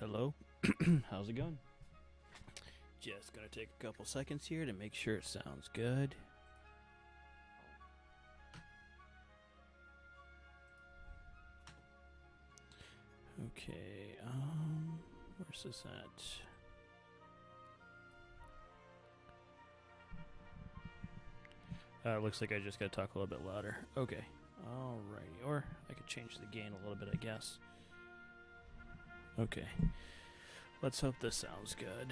Hello, how's it going? Just gonna take a couple seconds here to make sure it sounds good. Okay, where's this at? Looks like I just gotta talk a little bit louder. Okay, alrighty, or I could change the gain a little bit, I guess. Okay, let's hope this sounds good.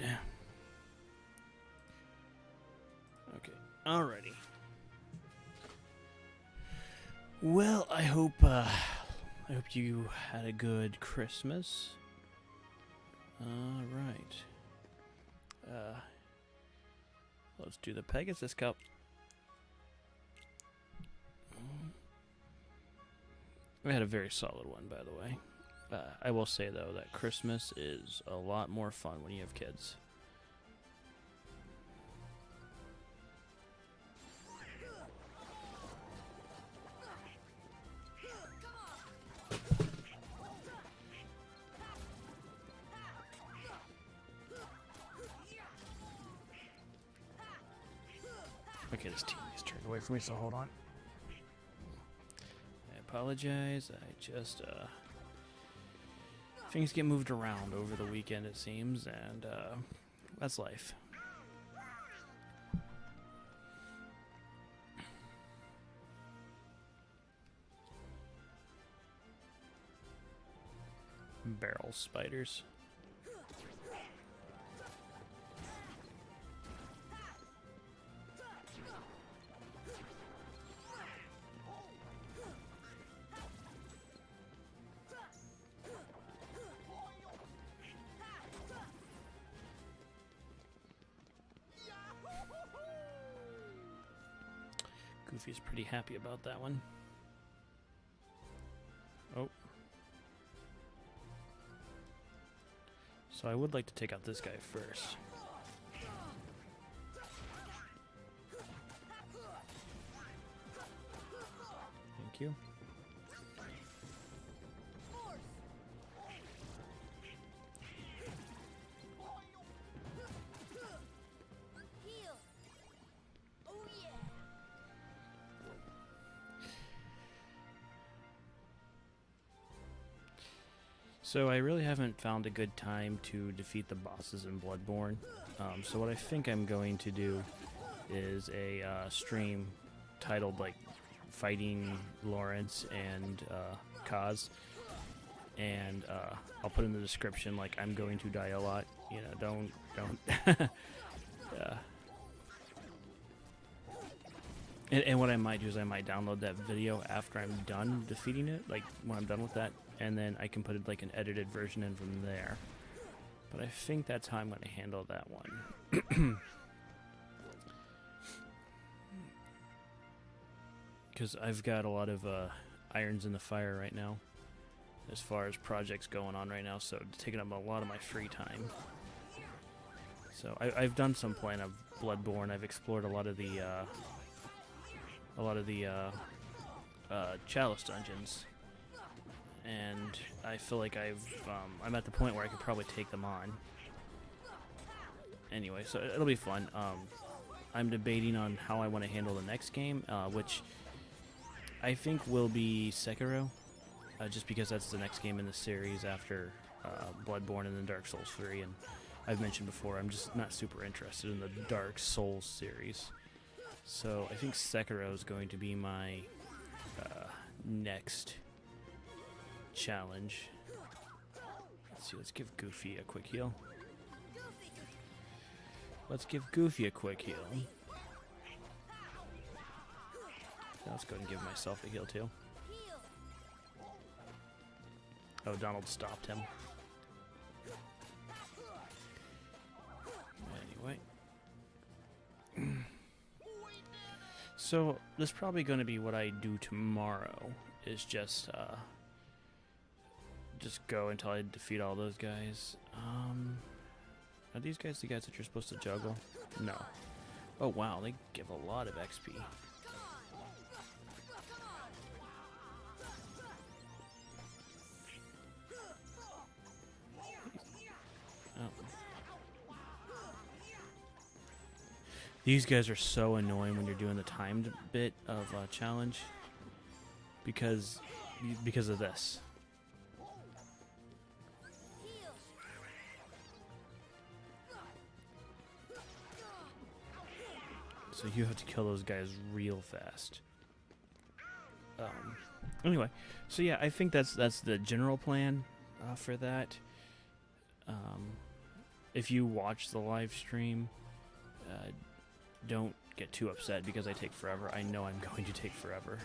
Okay, alrighty. Well, I hope you had a good Christmas. Alright. Let's do the Pegasus Cup. I had a very solid one, by the way. I will say, though, that Christmas is a lot more fun when you have kids. Okay, this team is turned away from me, so hold on. I apologize. I just, things get moved around over the weekend, it seems, and, that's life. Barrel spiders. Goofy's pretty happy about that one. Oh. So I would like to take out this guy first. Thank you. So I really haven't found a good time to defeat the bosses in Bloodborne. So what I think I'm going to do is a stream titled like Fighting Lawrence and Kaz, and I'll put in the description like I'm going to die a lot. You know, don't. And what I might do is I might download that video after I'm done defeating it, like when I'm done with that, and then I can put it like an edited version in from there. But I think that's how I'm going to handle that one. Because I've got a lot of irons in the fire right now, as far as projects going on right now, so taking up a lot of my free time. So I've done some playing of Bloodborne. I've explored a lot of the Chalice dungeons, and I feel like I'm at the point where I could probably take them on. Anyway, so it'll be fun. I'm debating on how I want to handle the next game, which I think will be Sekiro, just because that's the next game in the series after Bloodborne and then Dark Souls 3, and I've mentioned before, I'm just not super interested in the Dark Souls series. So I think Sekiro is going to be my next challenge. Let's see, let's give Goofy a quick heal. Let's give Goofy a quick heal. Let's go and give myself a heal too. Oh, Donald stopped him. Anyway. So, this is probably going to be what I do tomorrow, is just go until I defeat all those guys. Are these guys the guys that you're supposed to juggle? No. Oh wow, they give a lot of XP. These guys are so annoying when you're doing the timed bit of challenge because of this. So you have to kill those guys real fast. Anyway, so yeah, I think that's the general plan for that. If you watch the live stream, don't get too upset because I take forever. I know I'm going to take forever.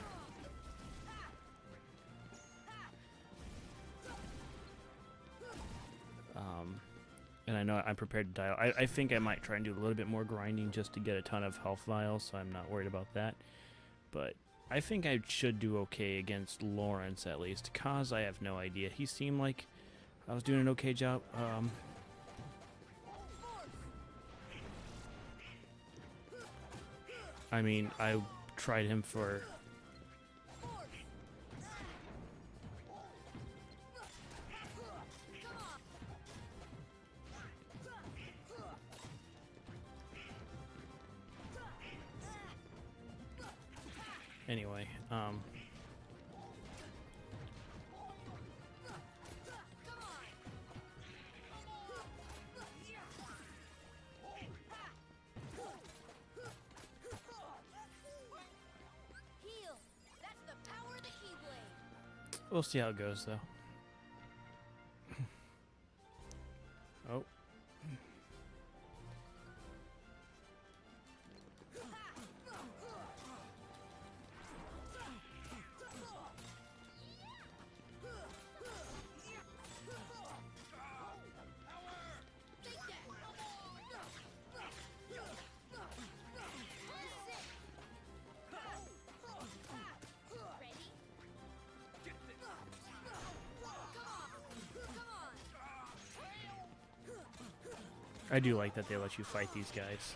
And I know I'm prepared to die. I think I might try and do a little bit more grinding just to get a ton of health vials, so I'm not worried about that. But I think I should do okay against Lawrence at least. Kaz, I have no idea. He seemed like I was doing an okay job. I mean, I tried him for... Anyway, we'll see how it goes, though. Oh. I do like that they let you fight these guys.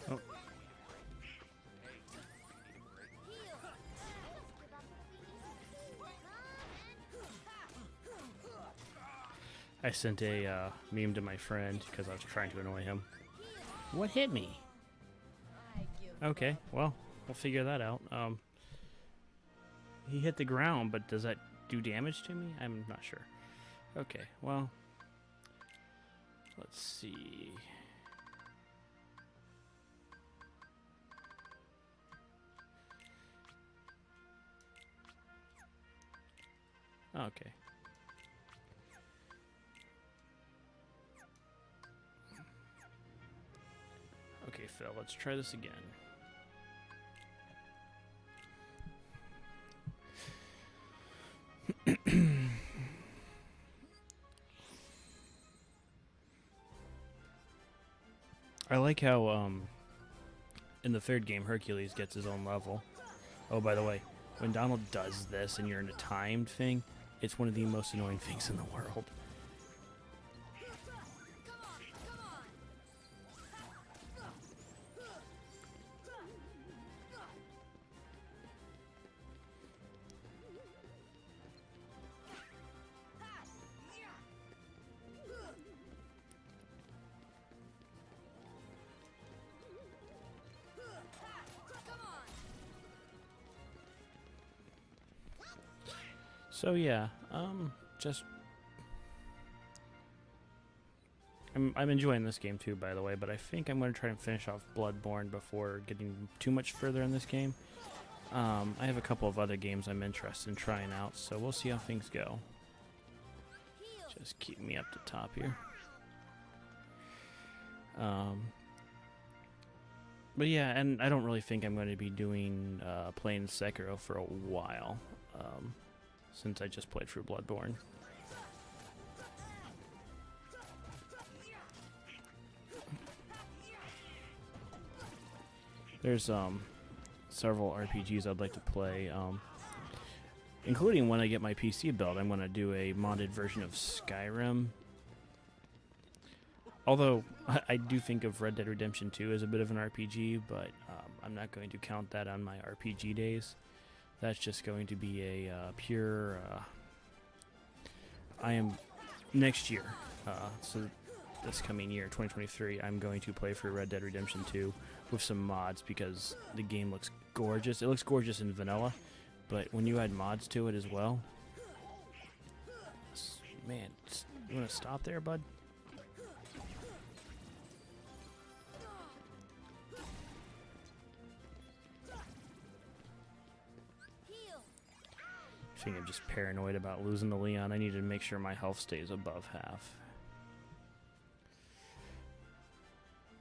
Oh. I sent a meme to my friend because I was trying to annoy him. What hit me? Okay, well, we'll figure that out. He hit the ground, but does that do damage to me? I'm not sure. Okay, well, let's see. Okay. Okay, Phil, let's try this again. I like how, in the third game, Hercules gets his own level. Oh, by the way, when Donald does this and you're in a timed thing, it's one of the most annoying things in the world. So yeah, just I'm enjoying this game too, by the way, but I think I'm going to try and finish off Bloodborne before getting too much further in this game. I have a couple of other games I'm interested in trying out, so we'll see how things go. Just keep me up to top here. But yeah, and I don't really think I'm going to be doing playing Sekiro for a while. Since I just played through Bloodborne. There's several RPGs I'd like to play, including when I get my PC built. I'm going to do a modded version of Skyrim. Although I do think of Red Dead Redemption 2 as a bit of an RPG, but I'm not going to count that on my RPG days. That's just going to be a pure. I am next year, so this coming year, 2023, I'm going to play for Red Dead Redemption 2 with some mods because the game looks gorgeous. It looks gorgeous in vanilla, but when you add mods to it as well, man, you want to stop there, bud? I think I'm just paranoid about losing to Leon. I need to make sure my health stays above half.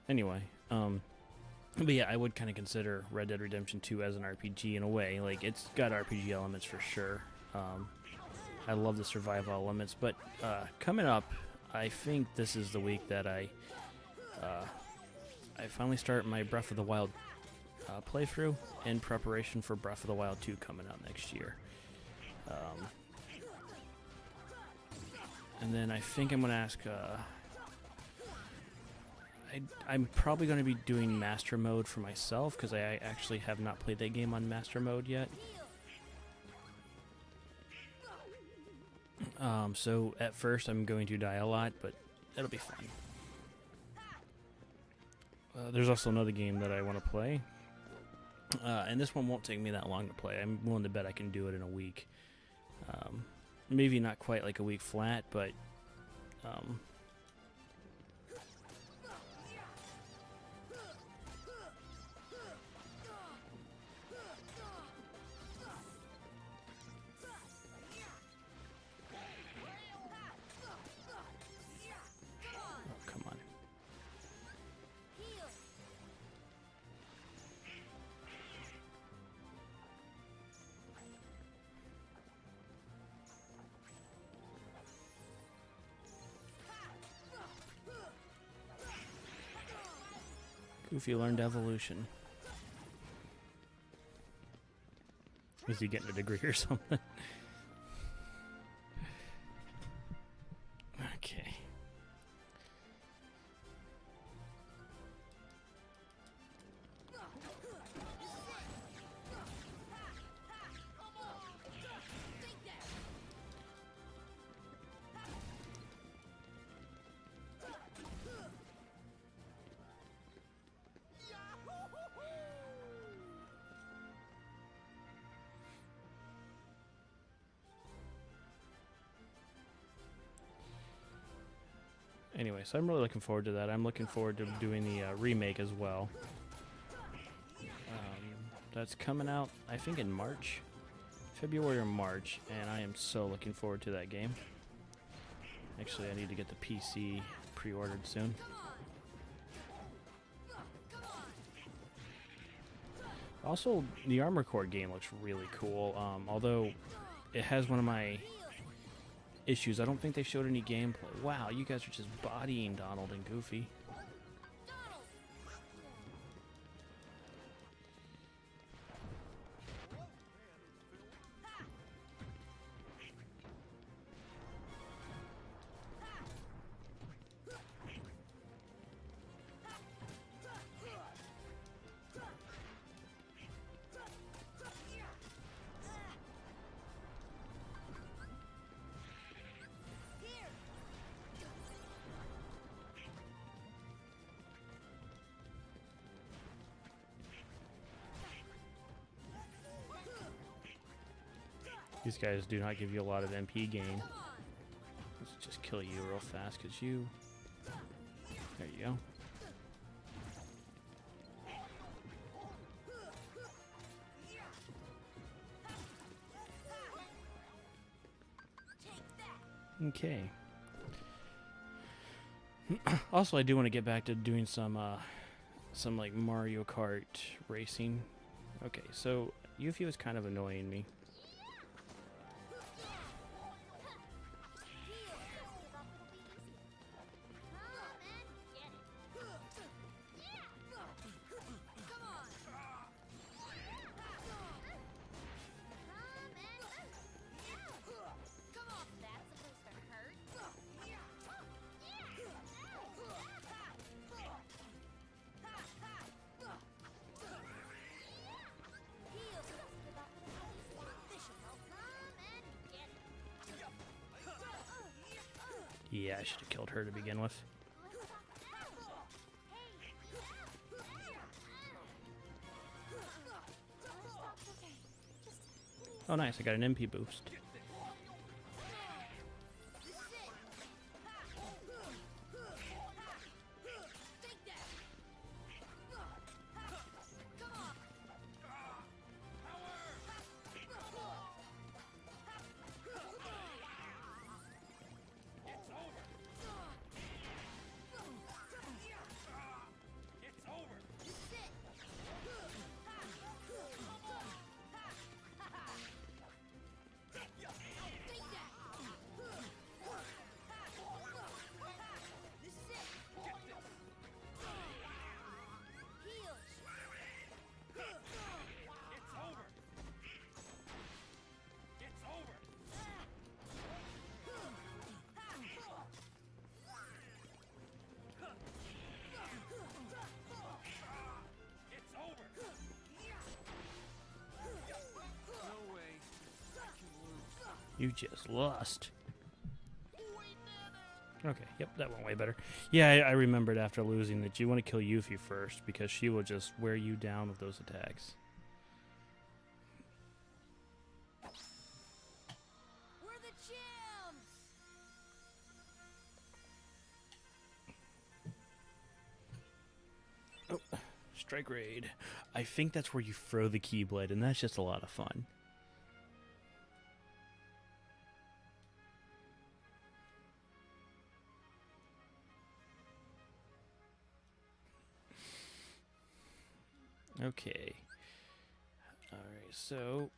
Anyway, but yeah, I would kind of consider Red Dead Redemption 2 as an RPG in a way. Like, it's got RPG elements for sure. I love the survival elements, but coming up, I think this is the week that I finally start my Breath of the Wild playthrough in preparation for Breath of the Wild 2 coming out next year. And then I think I'm going to ask... I'm probably going to be doing Master Mode for myself, because I actually have not played that game on Master Mode yet. So at first I'm going to die a lot, but it'll be fun. There's also another game that I want to play. And this one won't take me that long to play. I'm willing to bet I can do it in a week. Maybe not quite like a week flat, but... come on. Goofy learned evolution. Is he getting a degree or something? Okay. Anyway, so I'm really looking forward to that. I'm looking forward to doing the remake as well. That's coming out, I think, in March. February or March, and I am so looking forward to that game. Actually, I need to get the PC pre-ordered soon. Also, the Armored Core game looks really cool, although it has one of my issues. I don't think they showed any gameplay. Wow, you guys are just bodying Donald and Goofy. These guys do not give you a lot of MP gain. Let's just kill you real fast, because you... There you go. Okay. Also, I do want to get back to doing some like Mario Kart racing. Okay, so Yuffie is kind of annoying me. Yeah, I should have killed her to begin with. Oh, nice. I got an MP boost. You just lost. Okay, yep, that went way better. Yeah, I remembered after losing that you want to kill Yuffie first because she will just wear you down with those attacks. We're the champs! Oh, Strike Raid. I think that's where you throw the Keyblade, and that's just a lot of fun. Okay. Alright, so...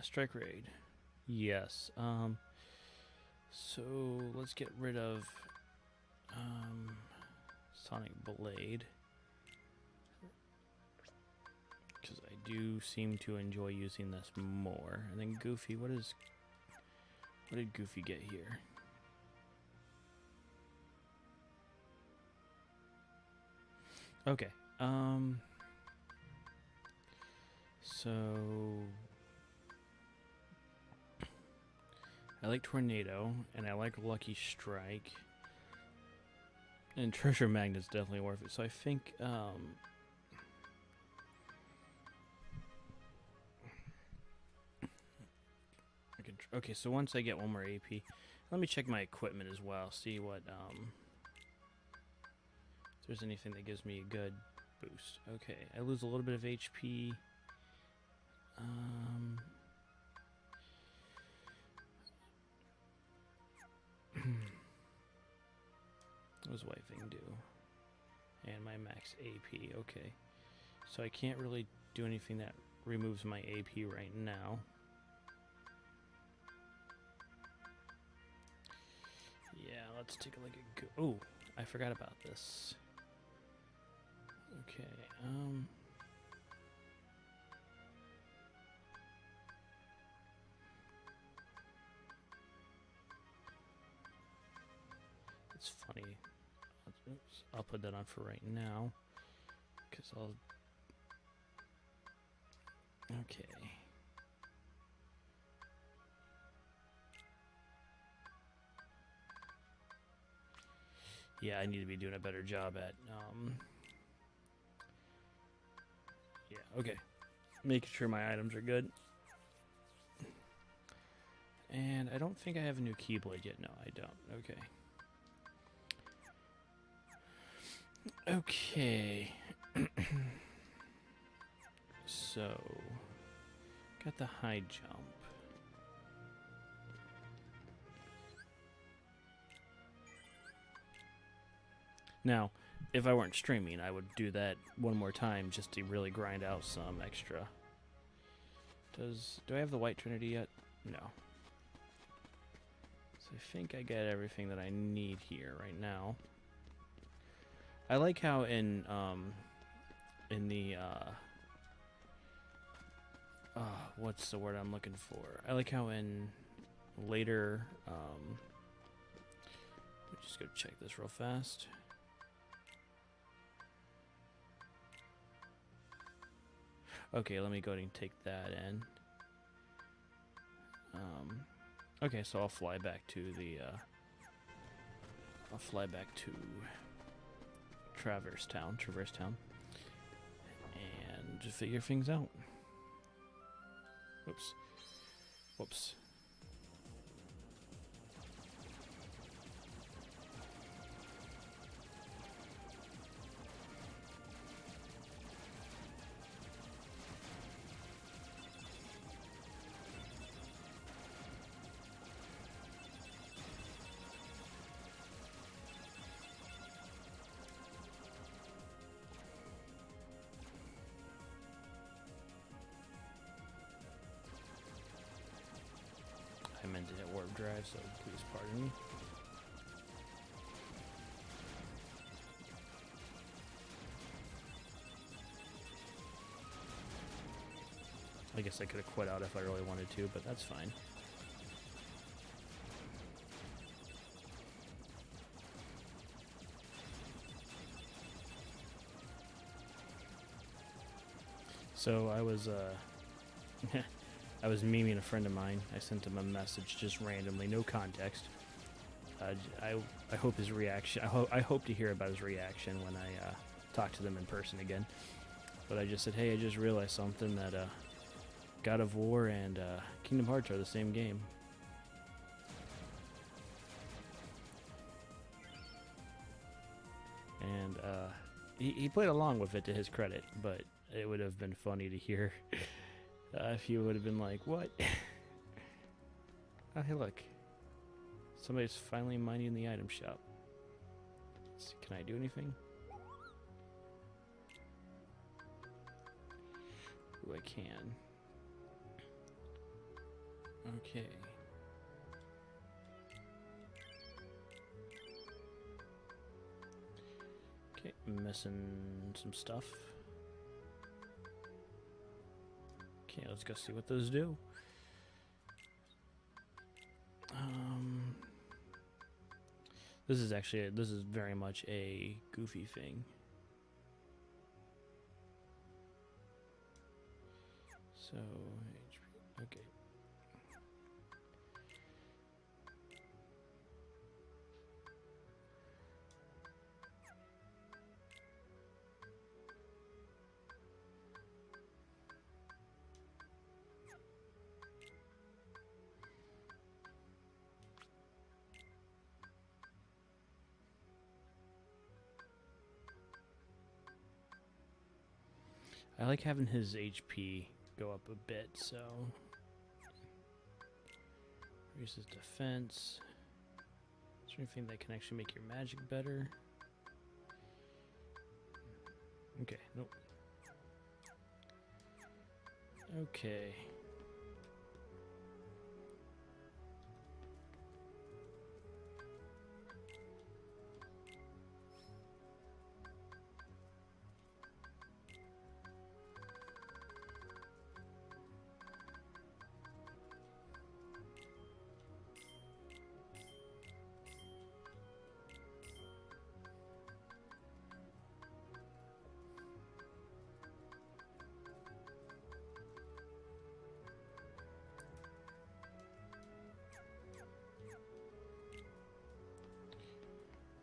Strike Raid. Yes. So, let's get rid of... Sonic Blade. Because I do seem to enjoy using this more. And then Goofy, what did Goofy get here? Okay. So I like Tornado and I like Lucky Strike. And Treasure Magnet's definitely worth it. So I think okay, so once I get one more AP, let me check my equipment as well, see what if there's anything that gives me a good boost. Okay, I lose a little bit of HP. What does White Thing do? And my max AP, okay. So I can't really do anything that removes my AP right now. Yeah, let's take a look at oh, I forgot about this. Okay, it's funny. Oops, I'll put that on for right now, because I'll... Okay. Yeah, I need to be doing a better job at, yeah, okay. Making sure my items are good. And I don't think I have a new Keyblade yet. No, I don't. Okay. Okay. So, got the high jump. Now, if I weren't streaming, I would do that one more time just to really grind out some extra. Do I have the White Trinity yet? No. So I think I get everything that I need here right now. I like how in the what's the word I'm looking for? I like how in later let me just go check this real fast. Okay, let me go ahead and take that in. Okay, so I'll fly back to the, I'll fly back to Traverse Town, and just figure things out. Whoops. Whoops. I meant to hit warp drive, so please pardon me. I guess I could have quit out if I really wanted to, but that's fine. So I was I was memeing a friend of mine. I sent him a message just randomly, no context. I hope his reaction. I hope to hear about his reaction when I talk to them in person again. But I just said, hey, I just realized something that God of War and Kingdom Hearts are the same game. And he played along with it to his credit, but it would have been funny to hear if he would have been like, what? Oh, hey, look. Somebody's finally mining the item shop. Can I do anything? Ooh, I can. Okay. Okay, missing some stuff. Okay, let's go see what those do. This is very much a goofy thing. So, okay. I like having his HP go up a bit, so increases defense. Is there anything that can actually make your magic better? Okay, nope. Okay.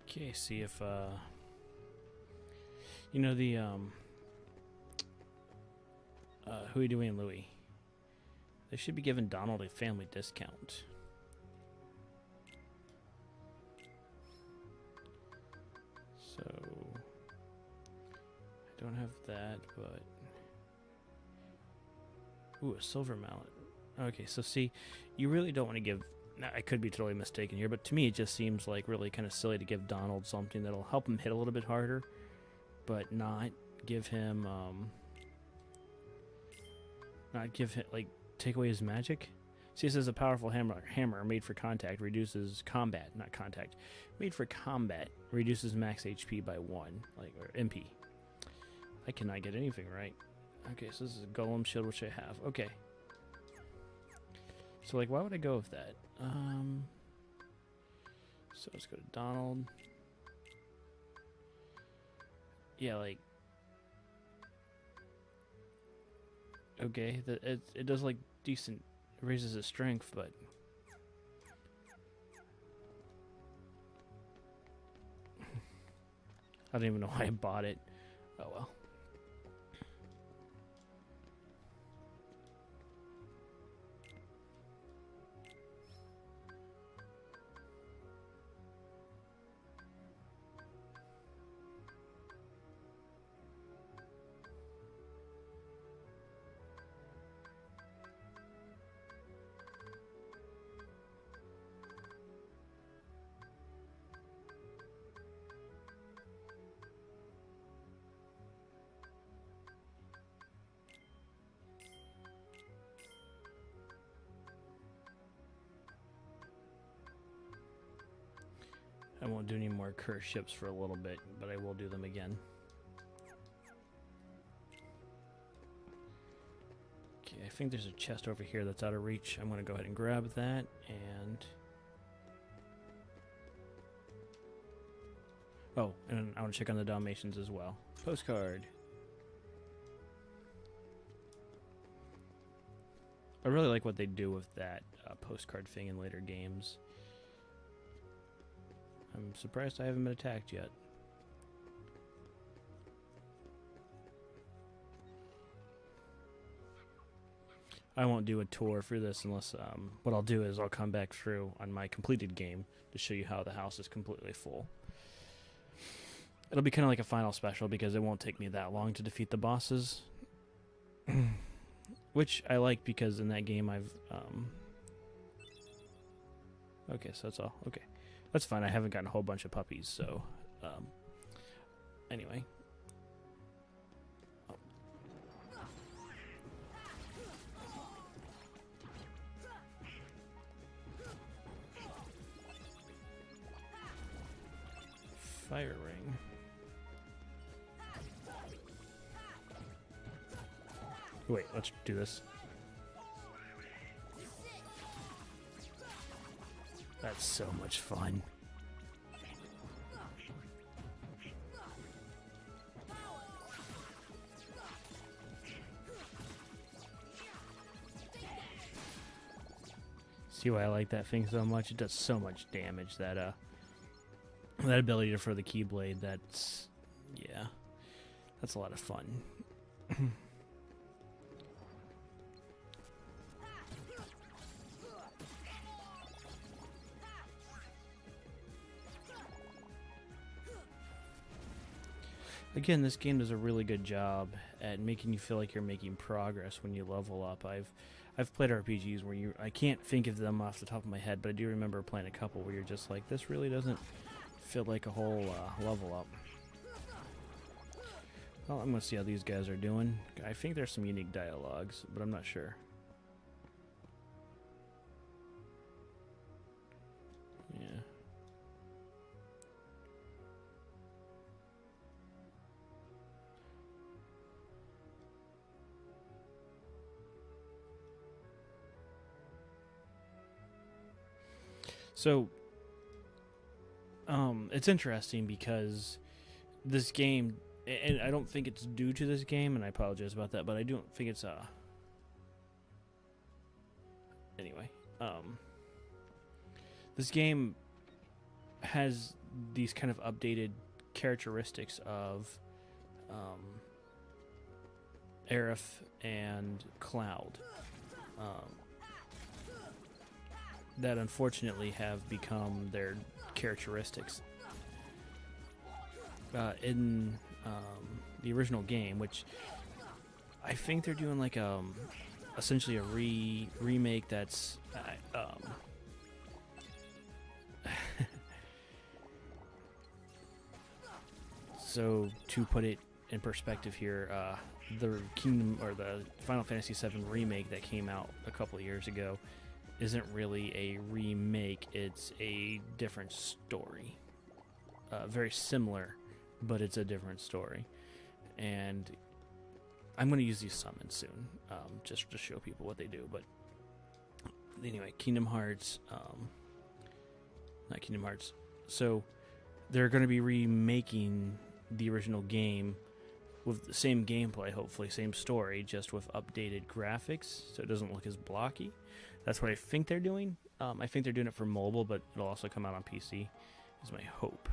Okay, see if you know the Huey, Dewey, and Louie. They should be giving Donald a family discount. So I don't have that, but ooh, a silver mallet. Okay, so see, you really don't want to give. I could be totally mistaken here, but to me it just seems like really kind of silly to give Donald something that'll help him hit a little bit harder, but not give him, like, take away his magic. See, it says a powerful hammer made for contact reduces combat, not contact, made for combat reduces max HP by 1, like, or MP. I cannot get anything right. Okay, so this is a golem shield, which I have. Okay. So, like, why would I go with that? So let's go to Donald. Yeah, like, okay, it does like decent, it raises his strength, but I don't even know why I bought it. Oh well. I won't do any more cursed ships for a little bit, but I will do them again. Okay, I think there's a chest over here that's out of reach. I'm going to go ahead and grab that, and... Oh, and I want to check on the Dalmatians as well. Postcard. I really like what they do with that postcard thing in later games. I'm surprised I haven't been attacked yet. I won't do a tour for this unless, what I'll do is I'll come back through on my completed game to show you how the house is completely full. It'll be kind of like a final special because it won't take me that long to defeat the bosses. Which I like because in that game I've, okay, so that's all. Okay. That's fine. I haven't gotten a whole bunch of puppies, so, anyway. Oh. Fire ring. Wait, let's do this. That's so much fun. See why I like that thing so much? It does so much damage. That that ability to throw the Keyblade, that's, yeah, that's a lot of fun. Again, this game does a really good job at making you feel like you're making progress when you level up. I've played RPGs where I can't think of them off the top of my head, but I do remember playing a couple where you're just like, this really doesn't feel like a whole level up. Well, I'm going to see how these guys are doing. I think there's some unique dialogues, but I'm not sure. Yeah. So, it's interesting because this game, and I don't think it's due to this game, and I apologize about that, but I don't think it's, anyway, this game has these kind of updated characteristics of, Aerith and Cloud, that unfortunately have become their characteristics in the original game, which I think they're doing like essentially a remake that's so to put it in perspective here, the Kingdom or the Final Fantasy VII remake that came out a couple of years ago isn't really a remake, it's a different story. Very similar, but it's a different story. And I'm going to use these summons soon, just to show people what they do. But anyway, Kingdom Hearts, not Kingdom Hearts. So they're going to be remaking the original game with the same gameplay, hopefully, same story, just with updated graphics, so it doesn't look as blocky. That's what I think they're doing. I think they're doing it for mobile, but it'll also come out on PC, is my hope.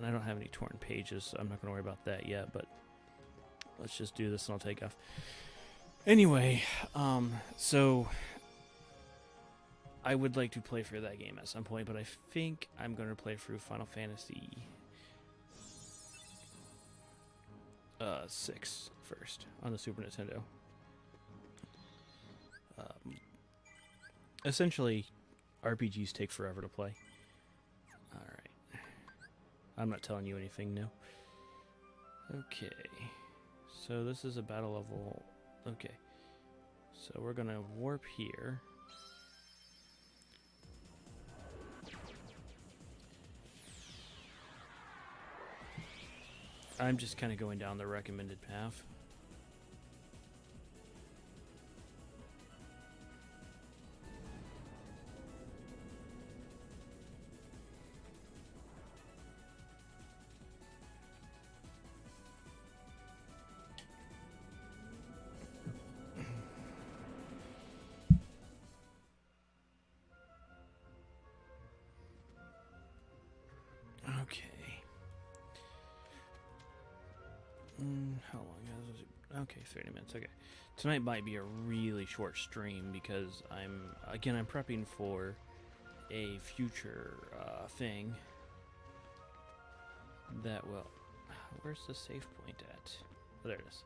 And I don't have any torn pages, so I'm not going to worry about that yet, but let's just do this and I'll take off. Anyway, so I would like to play through that game at some point, but I think I'm going to play through Final Fantasy 6 first on the Super Nintendo. Essentially, RPGs take forever to play. Alright. I'm not telling you anything new. Okay. So this is a battle level. Okay. So we're going to warp here. I'm just kind of going down the recommended path. Okay. How long was it? Okay, 30 minutes. Okay. Tonight might be a really short stream because I'm prepping for a future thing that will... Where's the save point at? Oh, there it is.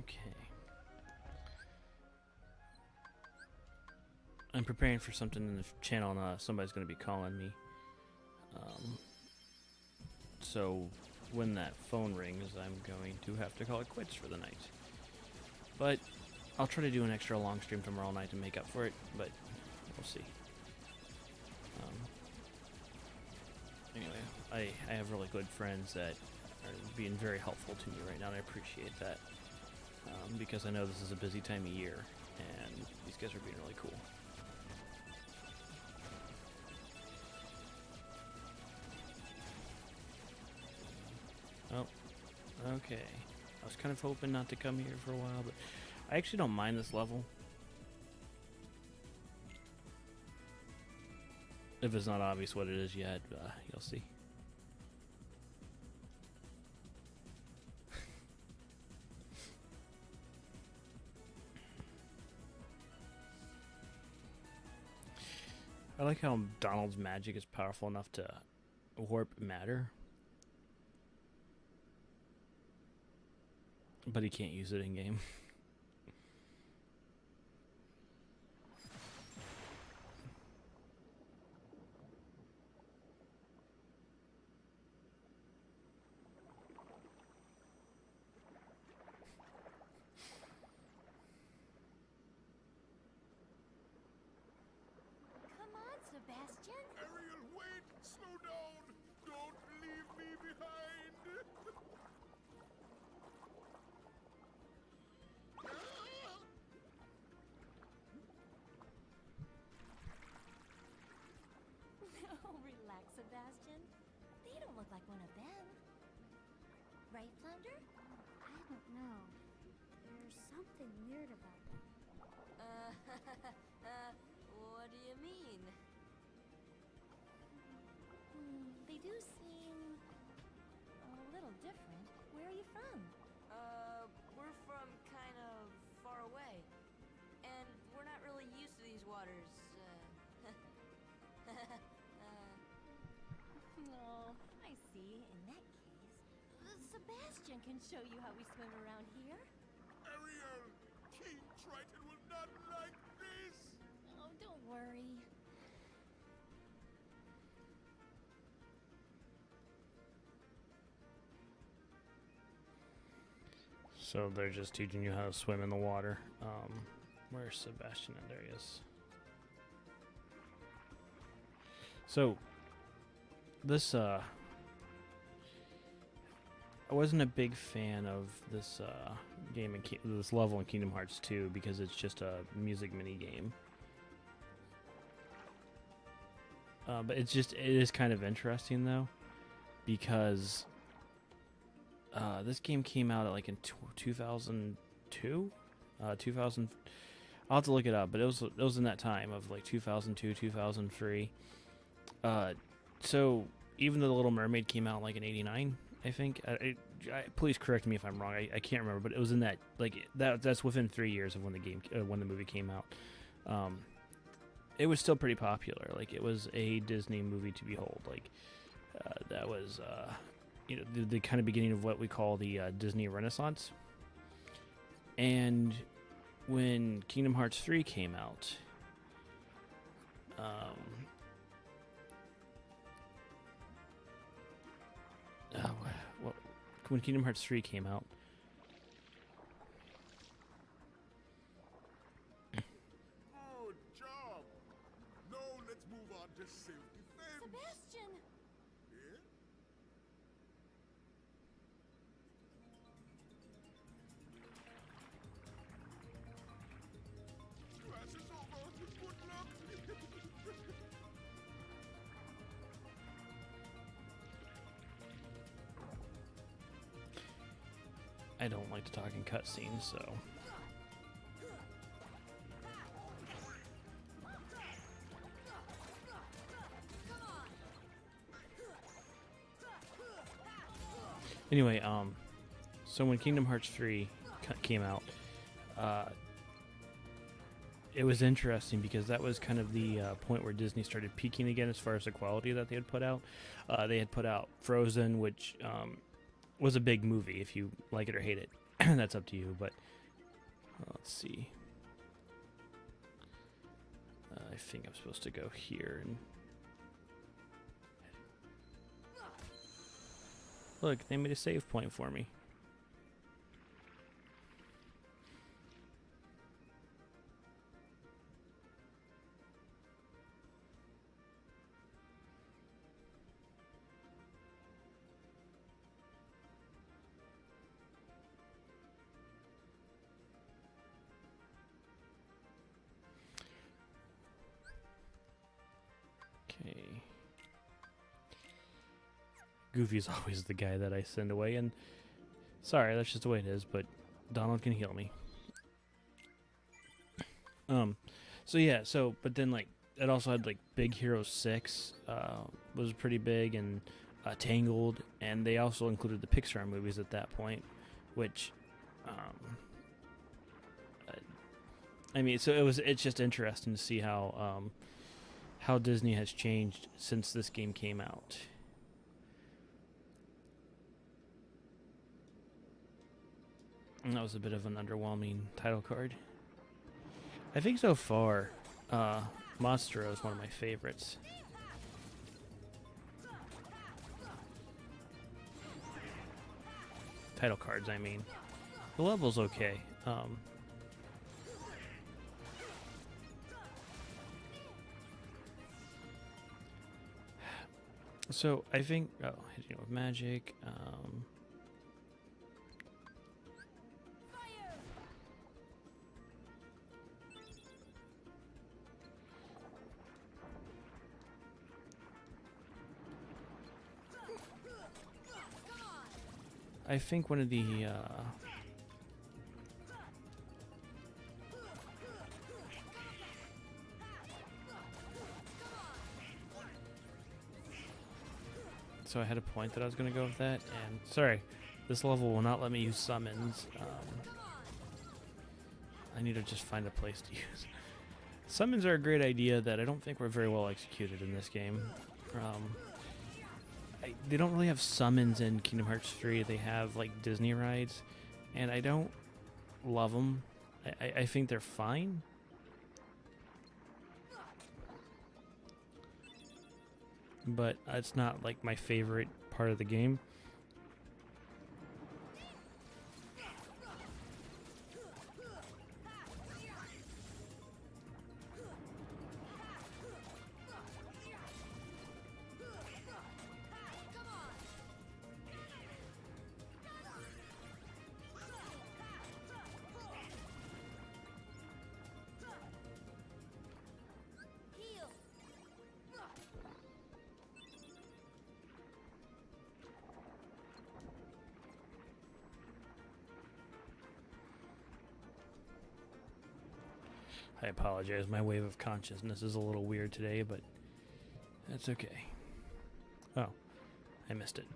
Okay. I'm preparing for something in the channel and somebody's going to be calling me. So when that phone rings, I'm going to have to call it quits for the night. But I'll try to do an extra long stream tomorrow night to make up for it, but we'll see. Anyway, I have really good friends that are being very helpful to me right now, and I appreciate that. Because I know this is a busy time of year, and these guys are being really cool. Oh, okay. I was kind of hoping not to come here for a while, but I actually don't mind this level. If it's not obvious what it is yet, you'll see. I like how Donald's magic is powerful enough to warp matter. But he can't use it in game. Come on, Sebastian. Ariel, wait! Slow down! Don't leave me behind! Oh, relax, Sebastian. They don't look like one of them. Right, Flounder? I don't know. There's something weird about them. What do you mean? They do seem a little different. Where are you from? We're from kind of far away. And we're not really used to these waters, Oh, I see. In that case, Sebastian can show you how we swim around here. Ariel! King Triton will not like this! Oh, don't worry. So they're just teaching you how to swim in the water. Where's Sebastian? There he is. So this I wasn't a big fan of this game in this level in Kingdom Hearts 2 because it's just a music mini game. But it is kind of interesting though, because this game came out like in 2002, 2000. I'll have to look it up, but it was in that time of like 2002, 2003. so even though The Little Mermaid came out like in '89, I think. Please correct me if I'm wrong. I can't remember, but it was in that that's within 3 years of when the movie came out. It was still pretty popular. Like, it was a Disney movie to behold. Like, that was the kind of beginning of what we call the Disney Renaissance. And when Kingdom Hearts 3 came out, when Kingdom Hearts 3 came out, Good job. Now let's move on to self-defense. Sebastian! Yeah? Class is over. Good luck. I don't like to talk in cutscenes, so. Anyway, so when Kingdom Hearts 3 came out, it was interesting because that was kind of the point where Disney started peaking again as far as the quality that they had put out. They had put out Frozen, which was a big movie. If you like it or hate it, that's up to you. But let's see. I think I'm supposed to go here and look. They made a save point for me. Okay. Goofy's always the guy that I send away, and sorry, that's just the way it is, but Donald can heal me. But then, like, it also had, like, Big Hero 6 was pretty big, and Tangled, and they also included the Pixar movies at that point, which, it's just interesting to see how Disney has changed since this game came out. And that was a bit of an underwhelming title card. I think so far, Monstro is one of my favorites. Title cards, I mean. The level's okay. So I think hitting it with magic. I think one of the so I had a point that I was going to go with that, and sorry, this level will not let me use summons. I need to just find a place to use. Summons are a great idea that I don't think were very well executed in this game. They don't really have summons in Kingdom Hearts 3. They have, like, Disney rides, and I don't love them. I think they're fine. But it's not, like, my favorite part of the game. I apologize. My wave of consciousness is a little weird today, but that's okay. Oh, I missed it.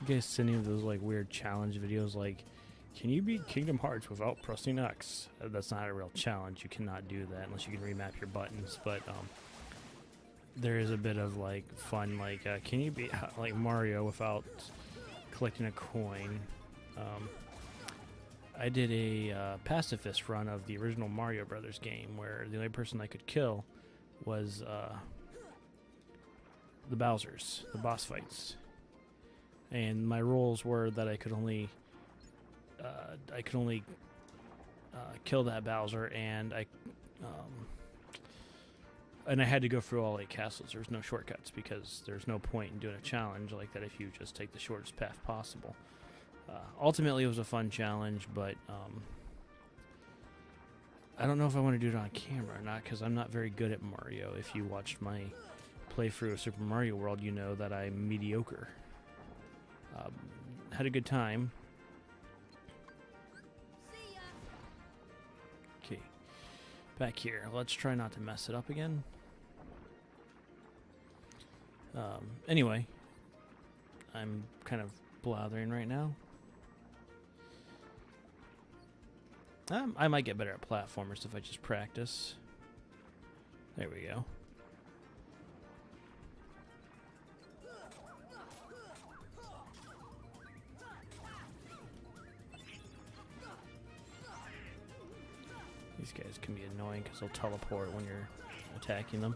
You guys see any of those like weird challenge videos like, can you beat Kingdom Hearts without pressing X? That's not a real challenge. You cannot do that unless you can remap your buttons. But there is a bit of like fun, like can you beat like Mario without collecting a coin? I did a pacifist run of the original Mario Brothers game where the only person I could kill was the Bowsers, the boss fights. And my rules were that I could only kill that Bowser, and I had to go through all 8 castles. There's no shortcuts because there's no point in doing a challenge like that if you just take the shortest path possible. Ultimately, it was a fun challenge, but I don't know if I want to do it on camera or not because I'm not very good at Mario. If you watched my playthrough of Super Mario World, you know that I'm mediocre. Had a good time. Okay, back here. Let's try not to mess it up again. Anyway, I'm kind of blathering right now. I might get better at platformers if I just practice. There we go. These guys can be annoying because they'll teleport when you're attacking them.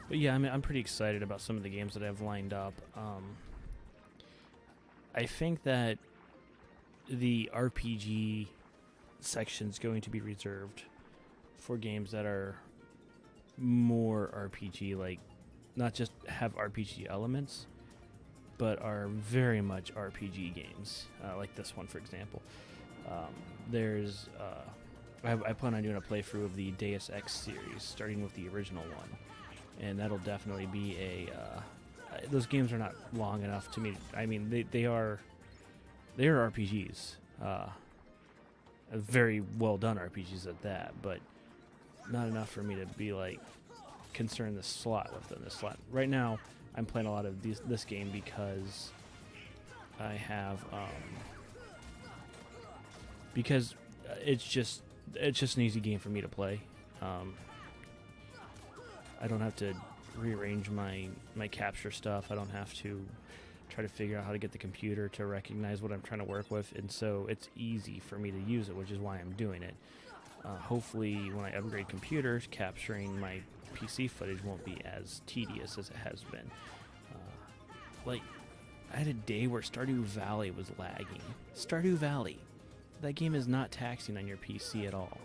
But yeah, I'm pretty excited about some of the games that I've lined up. I think that the RPG section is going to be reserved for games that are more RPG, like not just have RPG elements, but are very much RPG games, like this one, for example. I plan on doing a playthrough of the Deus Ex series, starting with the original one, and that'll definitely be those games are not long enough to me. I mean, they are RPGs, very well done RPGs at that, but not enough for me to be like concerned the slot within the slot. Right now, I'm playing a lot of this game because I have because it's just an easy game for me to play. I don't have to rearrange my capture stuff. I don't have to try to figure out how to get the computer to recognize what I'm trying to work with, and so it's easy for me to use it, which is why I'm doing it. Hopefully, when I upgrade computers, capturing my PC footage won't be as tedious as it has been. Like, I had a day where Stardew Valley was lagging. Stardew Valley. That game is not taxing on your PC at all.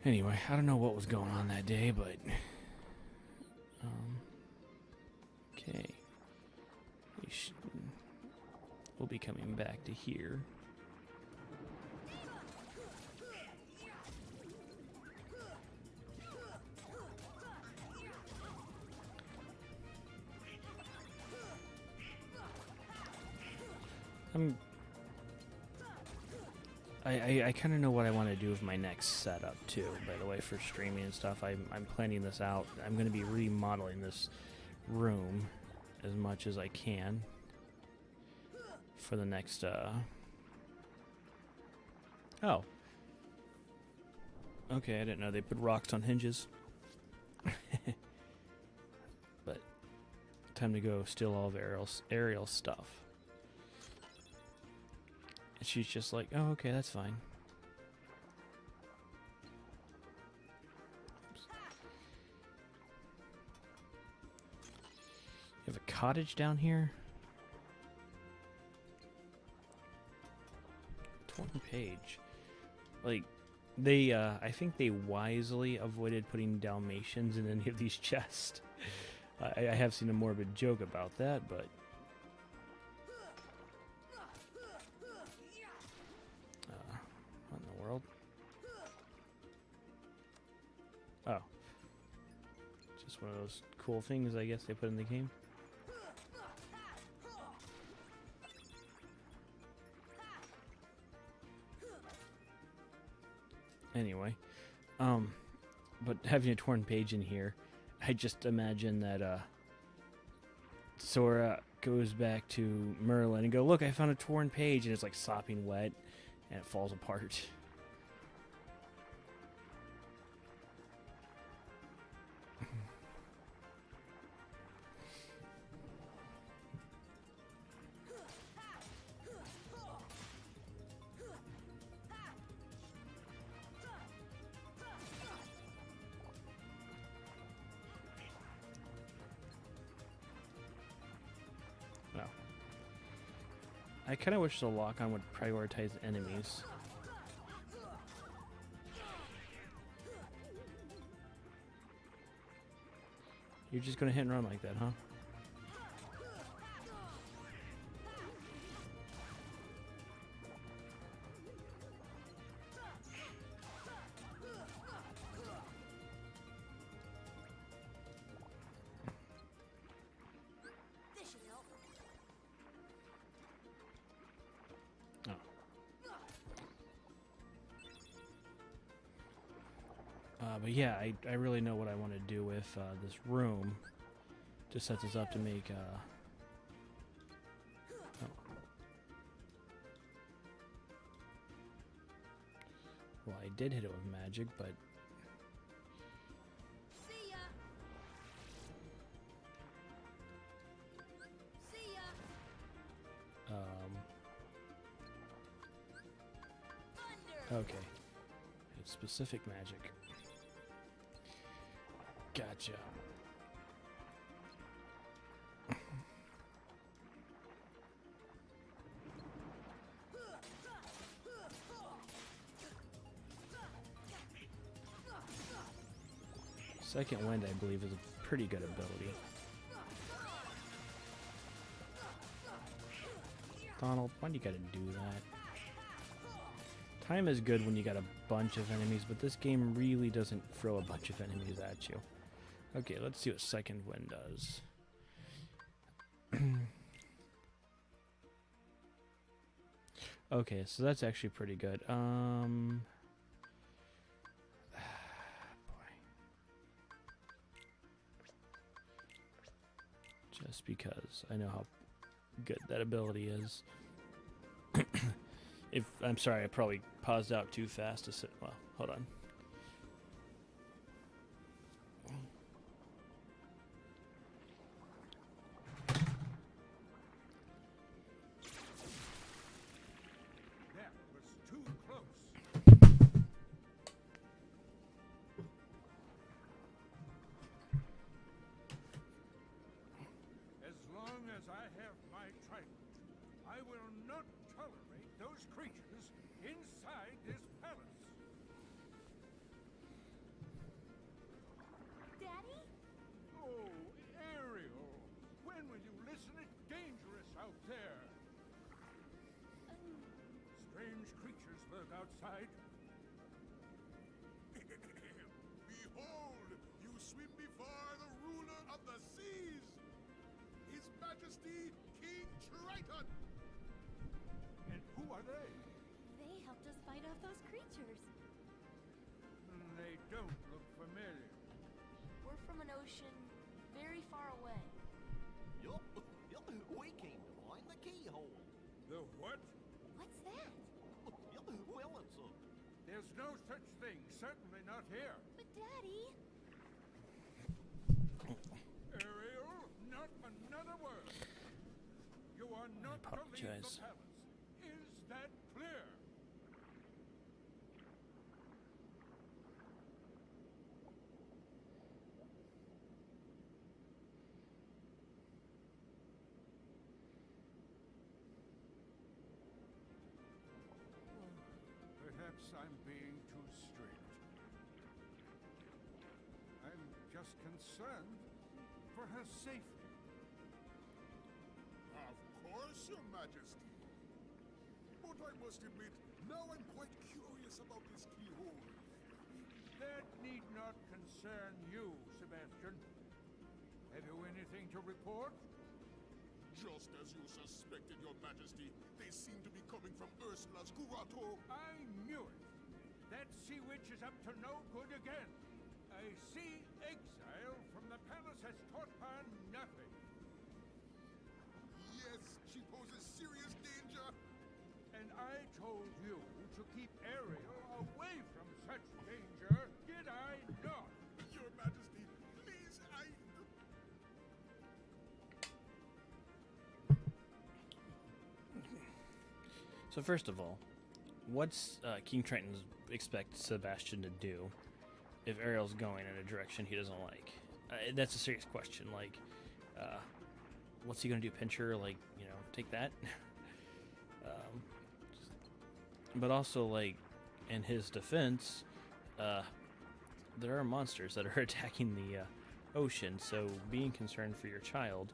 Anyway, I don't know what was going on that day, but okay. We'll be coming back to here. I kind of know what I want to do with my next setup too, by the way, for streaming and stuff. I'm planning this out. I'm going to be remodeling this room as much as I can for the next oh, okay, I didn't know they put rocks on hinges. But time to go steal all of Ariel's stuff. And she's just like, oh, okay, that's fine. Oops. You have a cottage down here? 20 page. Like, They, I think they wisely avoided putting Dalmatians in any of these chests. I have seen a morbid joke about that, but what in the world? Oh, just one of those cool things I guess they put in the game. Anyway, but having a torn page in here, I just imagine that Sora goes back to Merlin and go, look, I found a torn page, and it's like sopping wet, and it falls apart. I kind of wish the lock-on would prioritize enemies. You're just gonna hit and run like that, huh? This should help. But yeah, I really know what I want to do with this room. Just sets us up to make. Oh. Well, I did hit it with magic, but See ya. See ya. Thunder. Okay. It's specific magic. Gotcha. Second Wind, I believe, is a pretty good ability. Donald, why do you gotta do that? Time is good when you got a bunch of enemies, but this game really doesn't throw a bunch of enemies at you. Okay, let's see what Second Wind does. Okay, so that's actually pretty good. Boy. Just because I know how good that ability is. If I'm sorry, I probably paused out too fast to sit. Well, hold on. That was too close. As long as I have my trident, I will not tolerate those creatures inside this palace. Daddy? Oh, Ariel, when will you listen? It's dangerous out there. Strange creatures lurk outside. Behold, you swim before the ruler of the seas, His Majesty King Triton. And who are they? They helped us fight off those creatures. They don't look familiar. We're from an ocean very far away. Yup, we came to find the keyhole. The what? What's that? Well, it's a... There's no such thing, certainly not here. But Daddy... Ariel, not another word. You are not to leave the apologize. palace. Is that clear? Perhaps I'm being too strict. just concerned for her safety. Of course, Your Majesty. But I must admit, now I'm quite curious about this keyhole. That need not concern you, Sebastian. Have you anything to report? Just as you suspected, Your Majesty, they seem to be coming from Ursula's grotto. I knew it. That sea witch is up to no good again. I see exile from the palace has taught her nothing. Yes, she poses serious danger. And I told you to keep Ariel away from such danger, did I not? Your Majesty, please, So first of all, what's King Triton expect Sebastian to do if Ariel's going in a direction he doesn't like? That's a serious question. Like, what's he gonna do? Pinch her? Like, take that? But also, like, in his defense, there are monsters that are attacking the ocean. So being concerned for your child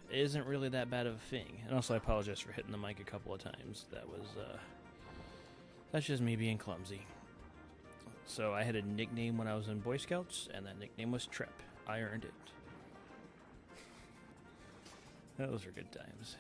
isn't really that bad of a thing. And also, I apologize for hitting the mic a couple of times. That's just me being clumsy. So I had a nickname when I was in Boy Scouts, and that nickname was Trep. I earned it. Those were good times.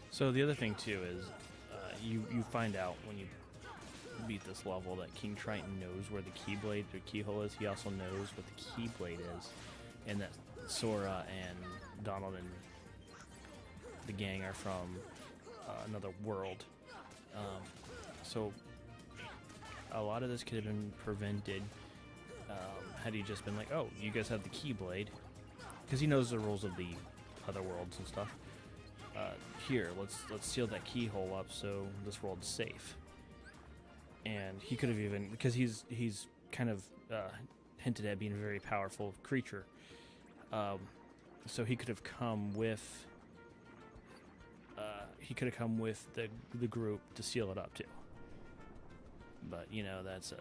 So the other thing too is, you find out when you beat this level that King Triton knows where the Keyblade or Keyhole is. He also knows what the Keyblade is, and that Sora and Donald and the gang are from another world. So a lot of this could have been prevented had he just been like, "Oh, you guys have the Keyblade," because he knows the rules of the other worlds and stuff. Here, let's seal that keyhole up so this world's safe. And he could have even, because he's kind of hinted at being a very powerful creature, so he could have come with the group to seal it up too. But that's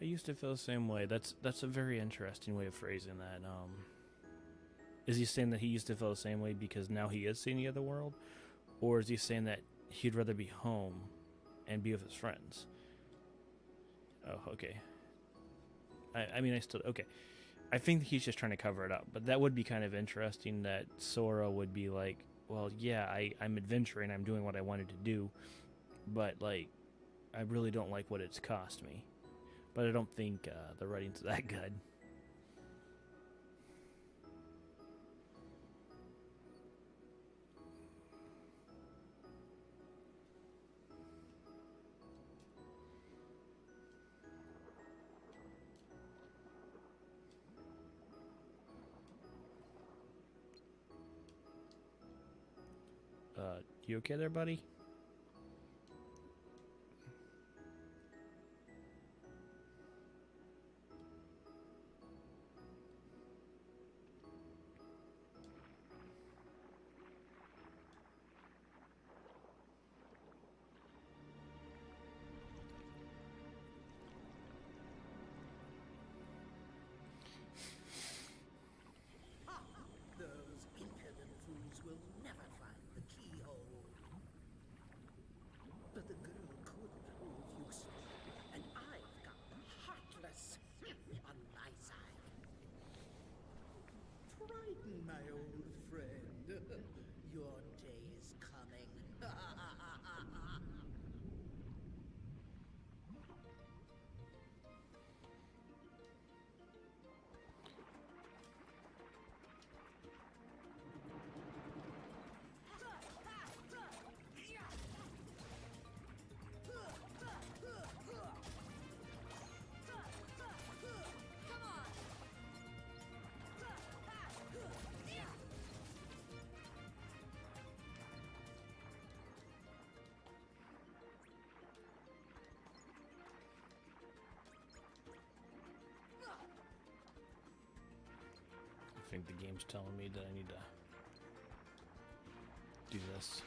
I used to feel the same way. That's a very interesting way of phrasing that. Is he saying that he used to feel the same way because now he is seeing the other world? Or is he saying that he'd rather be home and be with his friends? Oh, okay. Okay. I think he's just trying to cover it up, but that would be kind of interesting that Sora would be like, well, yeah, I'm adventuring, I'm doing what I wanted to do, but, like, I really don't like what it's cost me. But I don't think the writing's that good. You okay there, buddy? Those impudent fools will never find the keyhole. But the girl could prove useful, and I've got the Heartless on my side. Triton, my old friend, your day is coming. think the game's telling me that I need to do this.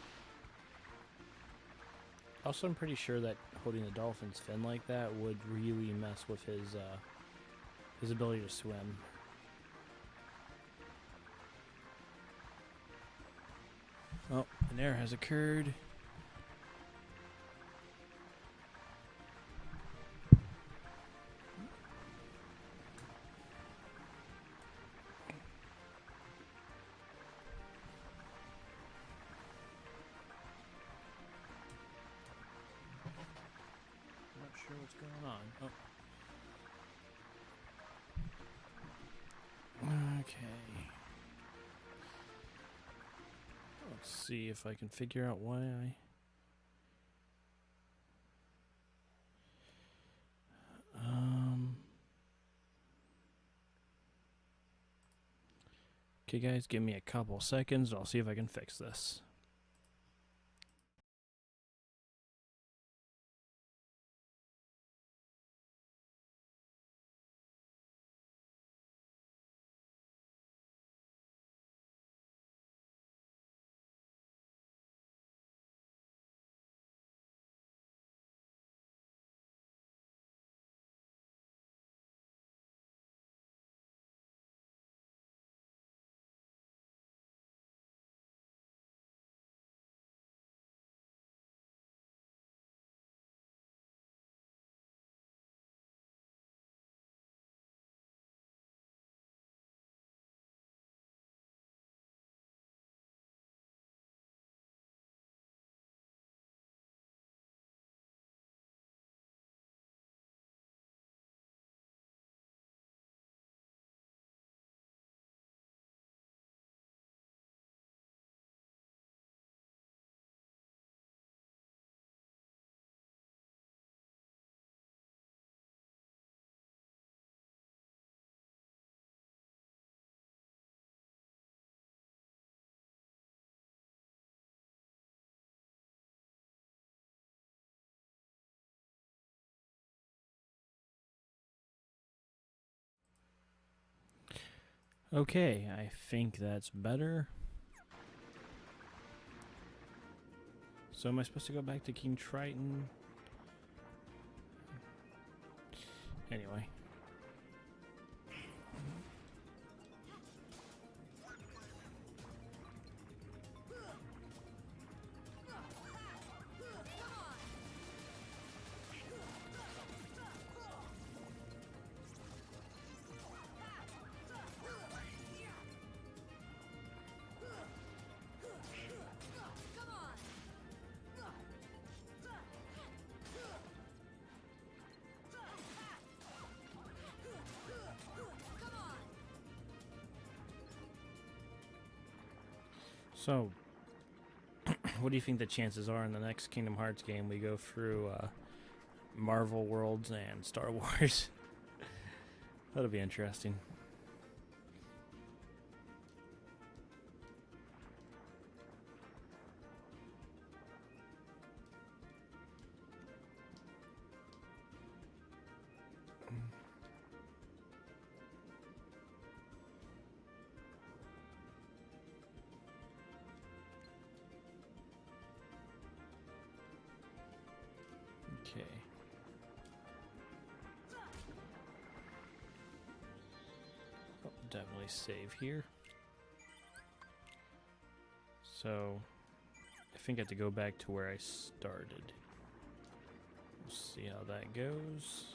Also, I'm pretty sure that holding the dolphin's fin like that would really mess with his ability to swim. Oh, an error has occurred. Not sure what's going on. Oh. Okay. Let's see if I can figure out why I... Okay, guys, give me a couple seconds and I'll see if I can fix this. Okay, I think that's better. So am I supposed to go back to King Triton? Anyway. So, what do you think the chances are in the next Kingdom Hearts game we go through Marvel Worlds and Star Wars? That'll be interesting. Okay. Oh, definitely save here. So, I think I have to go back to where I started. We'll see how that goes.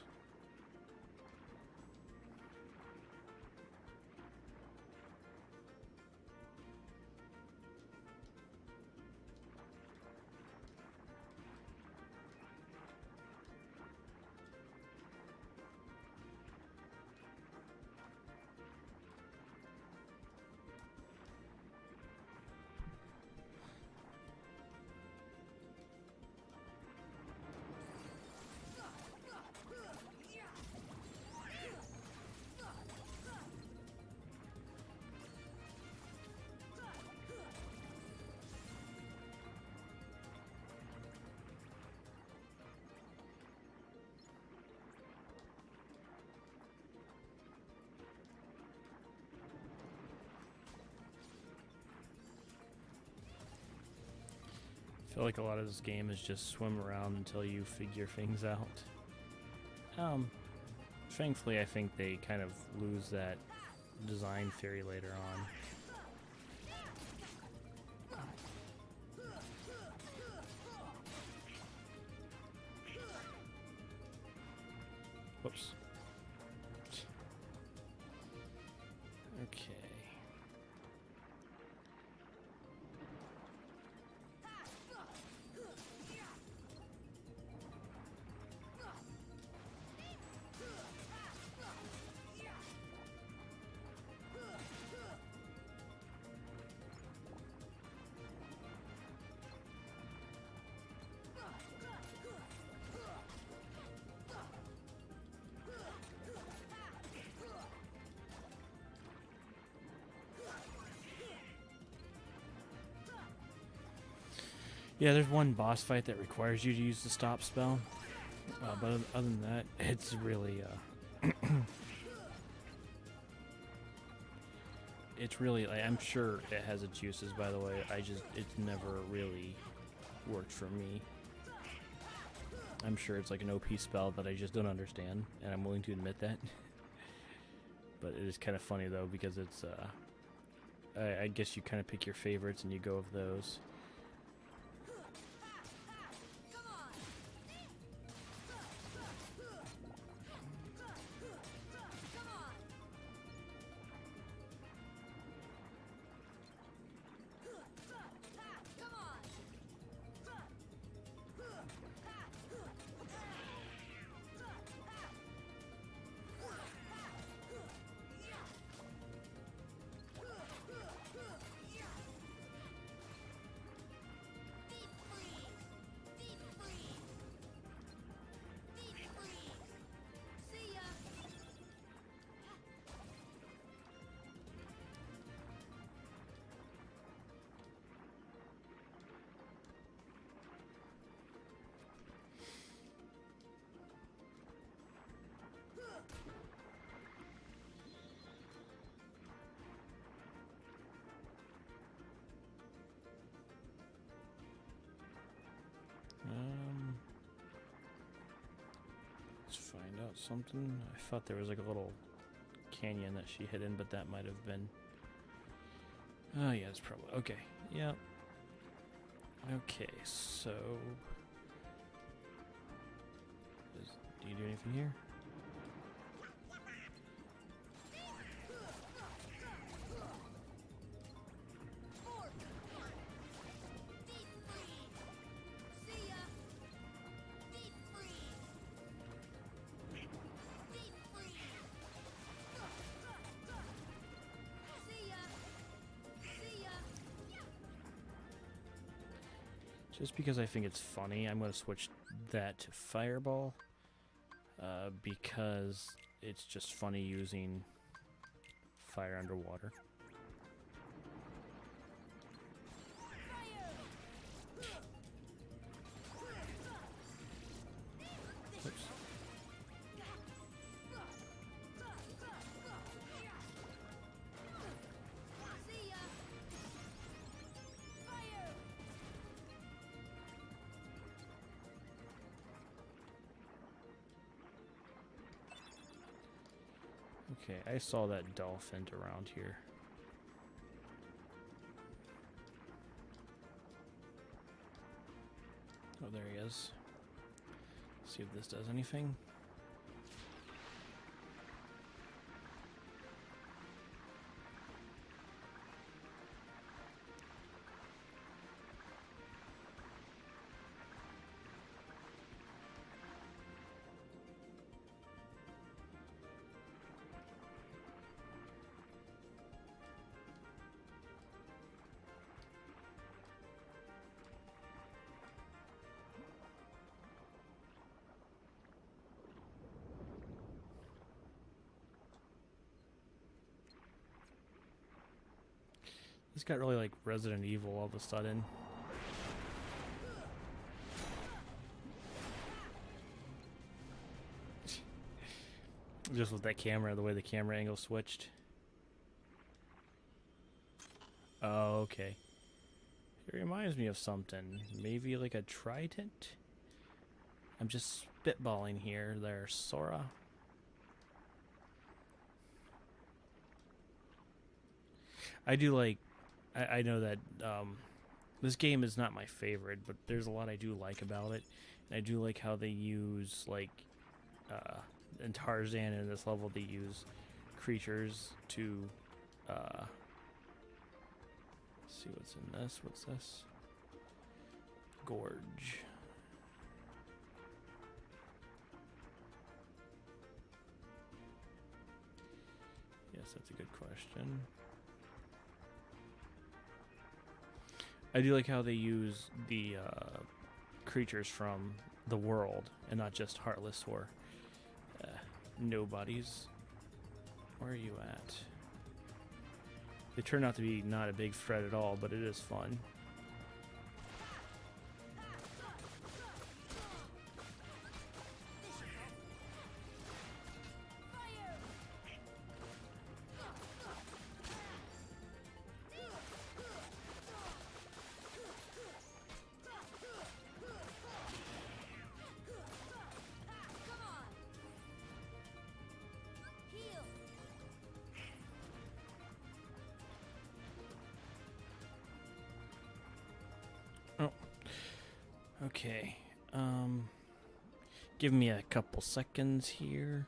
feel like a lot of this game is just swim around until you figure things out. Thankfully, I think they kind of lose that design theory later on. Whoops. Okay. Yeah, there's one boss fight that requires you to use the stop spell, but other than that, it's really, it's really, I'm sure it has its uses, by the way, it's never really worked for me. I'm sure it's like an OP spell that I just don't understand, and I'm willing to admit that. But it is kind of funny, though, because it's, I guess you kind of pick your favorites and you go with those. Let's find out something. I thought there was like a little canyon that she hid in, but that might have been... Oh yeah, it's probably... Okay, yeah. Okay, so... Do you do anything here? Just because I think it's funny, I'm going to switch that to Fireball, because it's just funny using fire underwater. Oops. Okay, I saw that dolphin around here. Oh, there he is. See if this does anything. This got really like Resident Evil all of a sudden. Just with that camera, the way the camera angle switched. Oh, okay. It reminds me of something. Maybe like a trident? I'm just spitballing here there, Sora. I do like... I know that this game is not my favorite, but there's a lot I do like about it. And I do like how they use, like, in Tarzan in this level, they use creatures to... let's see what's in this. What's this? Gorge. Yes, that's a good question. I do like how they use the creatures from the world and not just Heartless or nobodies. Where are you at? They turn out to be not a big threat at all, but it is fun. Okay, give me a couple seconds here.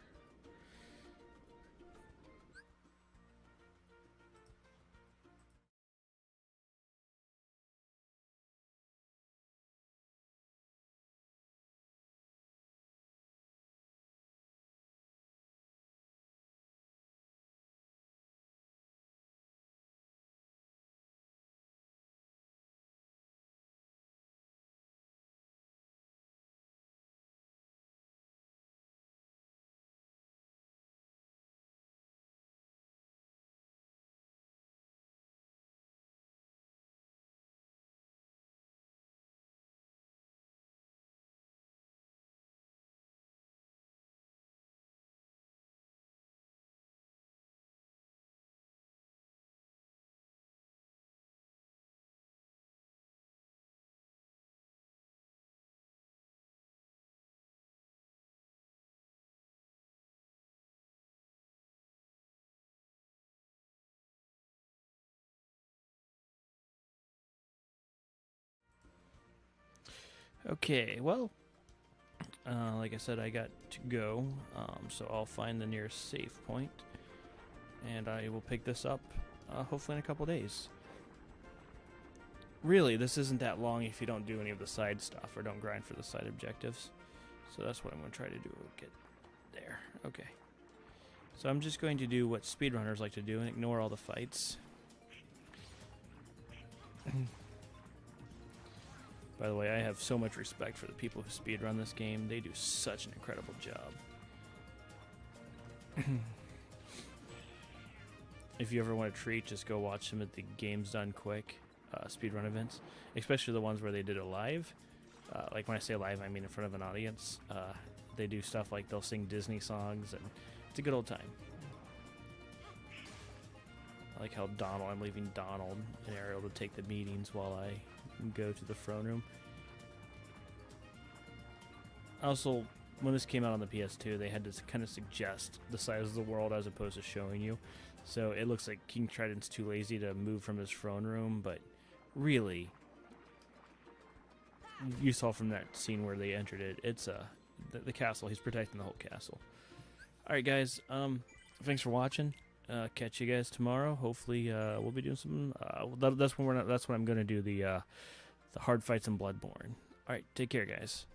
Okay, well, like I said, I got to go, so I'll find the nearest save point, and I will pick this up, hopefully in a couple days. Really, this isn't that long if you don't do any of the side stuff or don't grind for the side objectives, so that's what I'm going to try to do. Get there. Okay. So I'm just going to do what speedrunners like to do and ignore all the fights. By the way, I have so much respect for the people who speedrun this game. They do such an incredible job. If you ever want a treat, just go watch them at the Games Done Quick speedrun events, especially the ones where they did it live. Like when I say live, I mean in front of an audience. They do stuff like they'll sing Disney songs, and it's a good old time. I like how I'm leaving Donald and Ariel to take the meetings while I go to the throne room. Also, when this came out on the PS2, they had to kind of suggest the size of the world as opposed to showing you. So it looks like King Trident's too lazy to move from his throne room, but really, you saw from that scene where they entered it, it's the castle. He's protecting the whole castle. Alright guys, thanks for watching. Catch you guys tomorrow. Hopefully, we'll be doing some. That's when I'm going to do the hard fights in Bloodborne. All right, take care, guys.